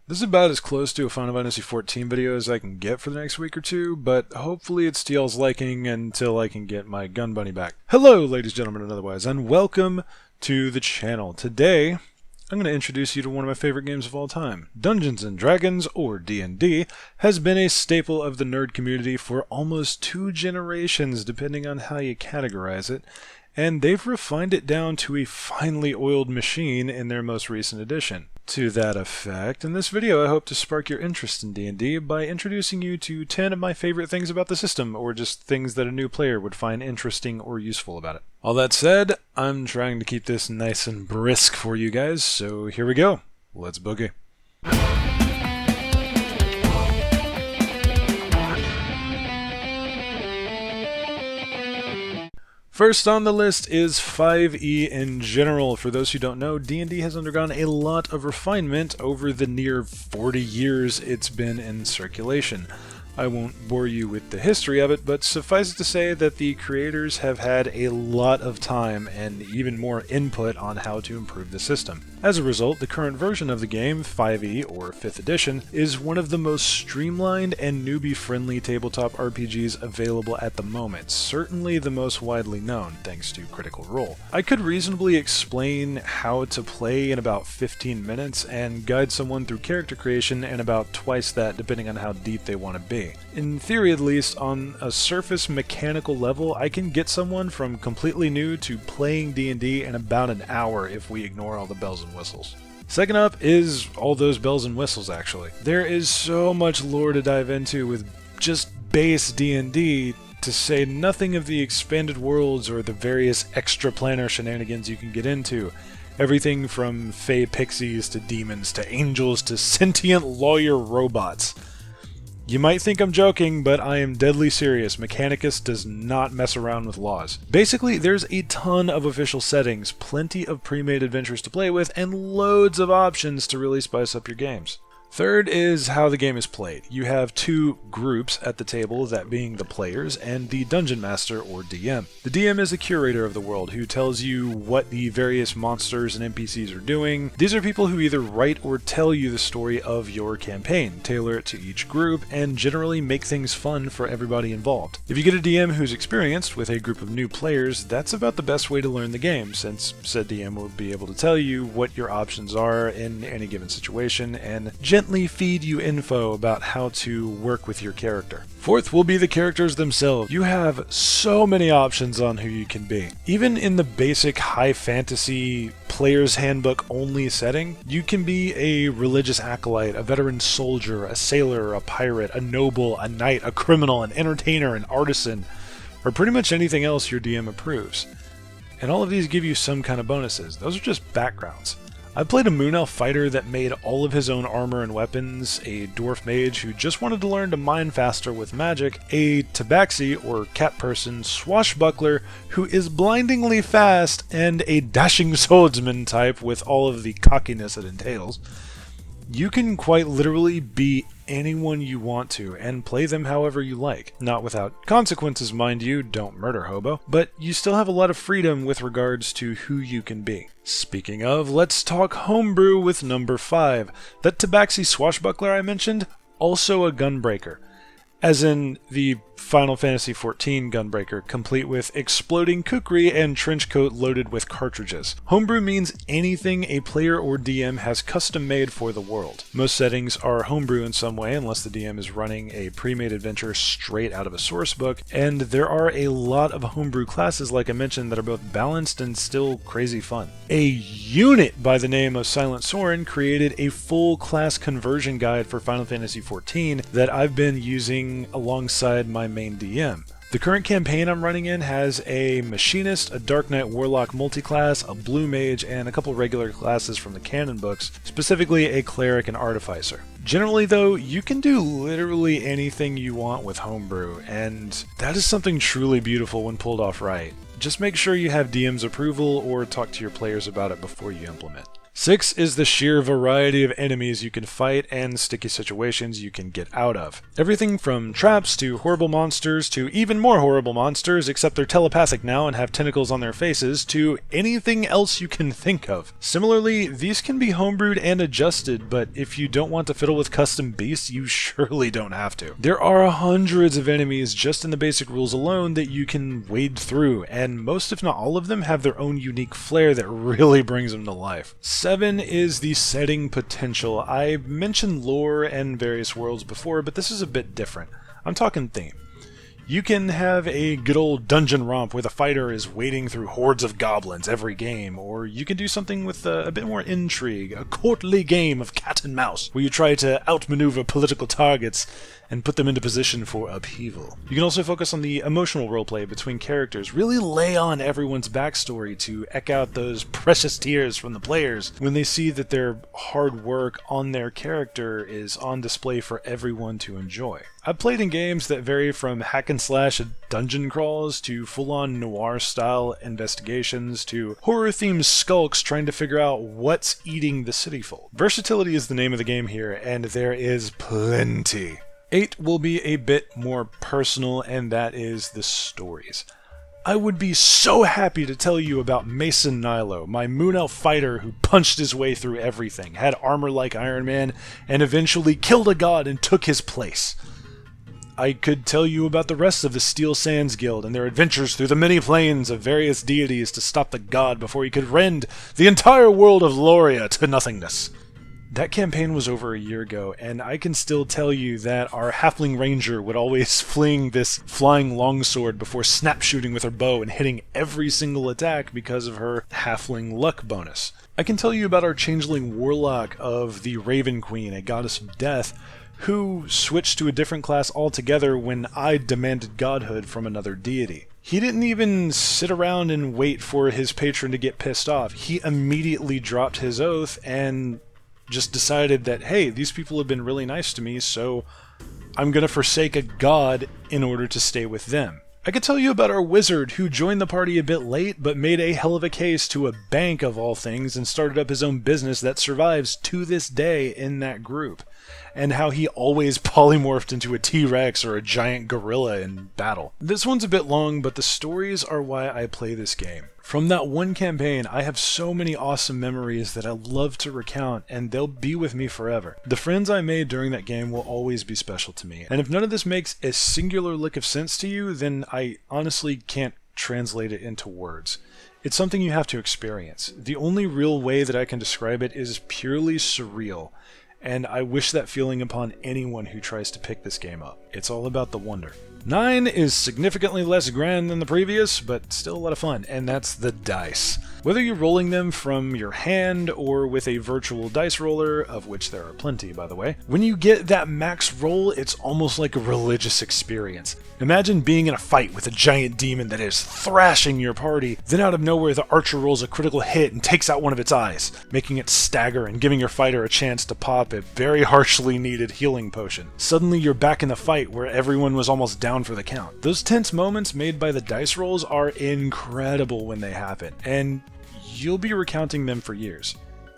This is about as close to a Final Fantasy XIV video as I can get for the next week or two, but hopefully it's to y'all's liking until I can get my gun bunny back. Hello, ladies, gentlemen, and otherwise, and welcome to the channel. Today, I'm going to introduce you to one of my favorite games of all time. Dungeons & Dragons, or D&D, has been a staple of the nerd community for almost 2 generations, depending on how you categorize it, and they've refined it down to a finely oiled machine in their most recent edition. To that effect, in this video I hope to spark your interest in D&D by introducing you to 10 of my favorite things about the system, or just things that a new player would find interesting or useful about it. All that said, I'm trying to keep this nice and brisk for you guys, so here we go. Let's boogie. First on the list is 5e in general. For those who don't know, D&D has undergone a lot of refinement over the near 40 years it's been in circulation. I won't bore you with the history of it, but suffice it to say that the creators have had a lot of time and even more input on how to improve the system. As a result, the current version of the game, 5e or 5th edition, is one of the most streamlined and newbie-friendly tabletop RPGs available at the moment, certainly the most widely known, thanks to Critical Role. I could reasonably explain how to play in about 15 minutes and guide someone through character creation in about twice that, depending on how deep they want to be. In theory, at least, on a surface mechanical level, I can get someone from completely new to playing D&D in about an hour if we ignore all the bells and whistles. Second up is all those bells and whistles, actually. There is so much lore to dive into with just base D&D, to say nothing of the expanded worlds or the various extra-planar shenanigans you can get into. Everything from fey pixies to demons to angels to sentient lawyer robots. You might think I'm joking, but I am deadly serious. Mechanicus does not mess around with laws. Basically, there's a ton of official settings, plenty of pre-made adventures to play with, and loads of options to really spice up your games. Third is how the game is played. You have 2 groups at the table, that being the players and the Dungeon Master or DM. The DM is a curator of the world who tells you what the various monsters and NPCs are doing. These are people who either write or tell you the story of your campaign, tailor it to each group, and generally make things fun for everybody involved. If you get a DM who's experienced with a group of new players, that's about the best way to learn the game, since said DM will be able to tell you what your options are in any given situation and gently feed you info about how to work with your character. Fourth will be the characters themselves. You have so many options on who you can be. Even in the basic high fantasy player's handbook only setting, you can be a religious acolyte, a veteran soldier, a sailor, a pirate, a noble, a knight, a criminal, an entertainer, an artisan, or pretty much anything else your DM approves. And all of these give you some kind of bonuses. Those are just backgrounds. I played a Moon Elf fighter that made all of his own armor and weapons, a dwarf mage who just wanted to learn to mine faster with magic, a tabaxi or cat person swashbuckler who is blindingly fast, and a dashing swordsman type with all of the cockiness it entails. You can quite literally be anyone you want to, and play them however you like. Not without consequences, mind you, don't murder hobo, but you still have a lot of freedom with regards to who you can be. Speaking of, let's talk homebrew with number 5. That tabaxi swashbuckler I mentioned, also a gunbreaker. As in the Final Fantasy XIV gunbreaker, complete with exploding kukri and trench coat loaded with cartridges. Homebrew means anything a player or DM has custom made for the world. Most settings are homebrew in some way, unless the DM is running a pre-made adventure straight out of a source book, and there are a lot of homebrew classes, like I mentioned, that are both balanced and still crazy fun. A unit by the name of Silent Soren created a full class conversion guide for Final Fantasy XIV that I've been using alongside my main DM. The current campaign I'm running in has a Machinist, a Dark Knight Warlock multiclass, a Blue Mage, and a couple regular classes from the canon books, specifically a Cleric and Artificer. Generally though, you can do literally anything you want with homebrew, and that is something truly beautiful when pulled off right. Just make sure you have DM's approval or talk to your players about it before you implement. 6 is the sheer variety of enemies you can fight and sticky situations you can get out of. Everything from traps to horrible monsters to even more horrible monsters, except they're telepathic now and have tentacles on their faces, to anything else you can think of. Similarly, these can be homebrewed and adjusted, but if you don't want to fiddle with custom beasts, you surely don't have to. There are hundreds of enemies just in the basic rules alone that you can wade through, and most if not all of them have their own unique flair that really brings them to life. 7 is the setting potential. I mentioned lore and various worlds before, but this is a bit different. I'm talking theme. You can have a good old dungeon romp where the fighter is wading through hordes of goblins every game, or you can do something with a bit more intrigue, a courtly game of cat and mouse, where you try to outmaneuver political targets and put them into position for upheaval. You can also focus on the emotional roleplay between characters, really lay on everyone's backstory to echo out those precious tears from the players when they see that their hard work on their character is on display for everyone to enjoy. I've played in games that vary from hack and slash dungeon crawls to full-on noir-style investigations to horror-themed skulks trying to figure out what's eating the city folk. Versatility is the name of the game here, and there is plenty. 8 will be a bit more personal, and that is the stories. I would be so happy to tell you about Mason Nilo, my Moon Elf fighter who punched his way through everything, had armor like Iron Man, and eventually killed a god and took his place. I could tell you about the rest of the Steel Sands Guild and their adventures through the many planes of various deities to stop the god before he could rend the entire world of Loria to nothingness. That campaign was over a year ago, and I can still tell you that our halfling ranger would always fling this flying longsword before snap shooting with her bow and hitting every single attack because of her halfling luck bonus. I can tell you about our changeling warlock of the Raven Queen, a goddess of death, who switched to a different class altogether when I demanded godhood from another deity. He didn't even sit around and wait for his patron to get pissed off. He immediately dropped his oath and just decided that, hey, these people have been really nice to me, so I'm gonna forsake a god in order to stay with them. I could tell you about our wizard who joined the party a bit late but made a hell of a case to a bank of all things and started up his own business that survives to this day in that group, and how he always polymorphed into a T-Rex or a giant gorilla in battle. This one's a bit long, but the stories are why I play this game. From that one campaign, I have so many awesome memories that I love to recount, and they'll be with me forever. The friends I made during that game will always be special to me, and if none of this makes a singular lick of sense to you, then I honestly can't translate it into words. It's something you have to experience. The only real way that I can describe it is purely surreal, and I wish that feeling upon anyone who tries to pick this game up. It's all about the wonder. 9 is significantly less grand than the previous, but still a lot of fun, and that's the dice. Whether you're rolling them from your hand or with a virtual dice roller, of which there are plenty by the way, when you get that max roll, it's almost like a religious experience. Imagine being in a fight with a giant demon that is thrashing your party, then out of nowhere the archer rolls a critical hit and takes out one of its eyes, making it stagger and giving your fighter a chance to pop a very harshly needed healing potion. Suddenly you're back in the fight where everyone was almost down for the count. Those tense moments made by the dice rolls are incredible when they happen, and you'll be recounting them for years.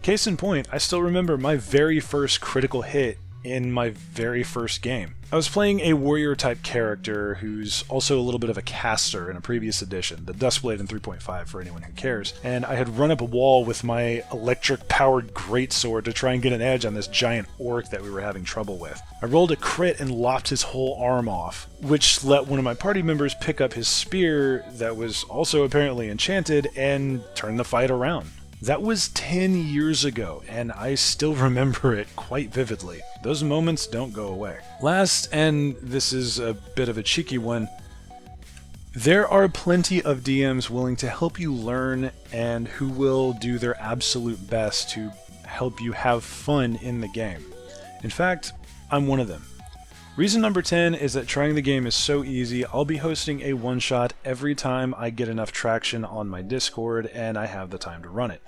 Case in point, I still remember my very first critical hit in my very first game. I was playing a warrior type character who's also a little bit of a caster in a previous edition, the Duskblade in 3.5 for anyone who cares, and I had run up a wall with my electric powered greatsword to try and get an edge on this giant orc that we were having trouble with. I rolled a crit and lopped his whole arm off, which let one of my party members pick up his spear that was also apparently enchanted and turn the fight around. That was 10 years ago, and I still remember it quite vividly. Those moments don't go away. Last, and this is a bit of a cheeky one, there are plenty of DMs willing to help you learn and who will do their absolute best to help you have fun in the game. In fact, I'm one of them. Reason number 10 is that trying the game is so easy. I'll be hosting a one-shot every time I get enough traction on my Discord and I have the time to run it.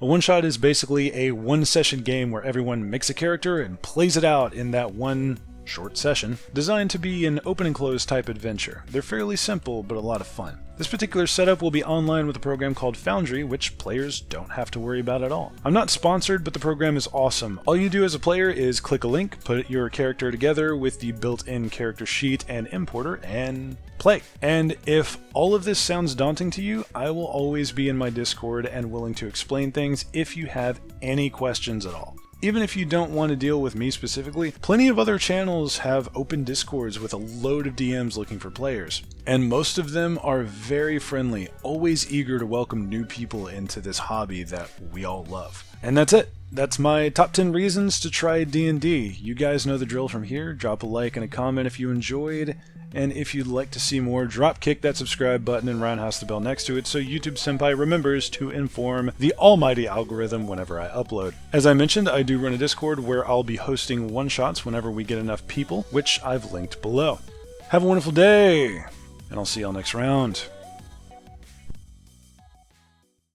A one-shot is basically a one-session game where everyone makes a character and plays it out in that one short session, designed to be an open and close type adventure. They're fairly simple, but a lot of fun. This particular setup will be online with a program called Foundry, which players don't have to worry about at all. I'm not sponsored, but the program is awesome. All you do as a player is click a link, put your character together with the built-in character sheet and importer, and play. And if all of this sounds daunting to you, I will always be in my Discord and willing to explain things if you have any questions at all. Even if you don't want to deal with me specifically, plenty of other channels have open Discords with a load of DMs looking for players. And most of them are very friendly, always eager to welcome new people into this hobby that we all love. And that's it. That's my top 10 reasons to try D&D. You guys know the drill from here. Drop a like and a comment if you enjoyed. And if you'd like to see more, kick that subscribe button and roundhouse the bell next to it so YouTube Senpai remembers to inform the almighty algorithm whenever I upload. As I mentioned, I do run a Discord where I'll be hosting one-shots whenever we get enough people, which I've linked below. Have a wonderful day, and I'll see y'all next round.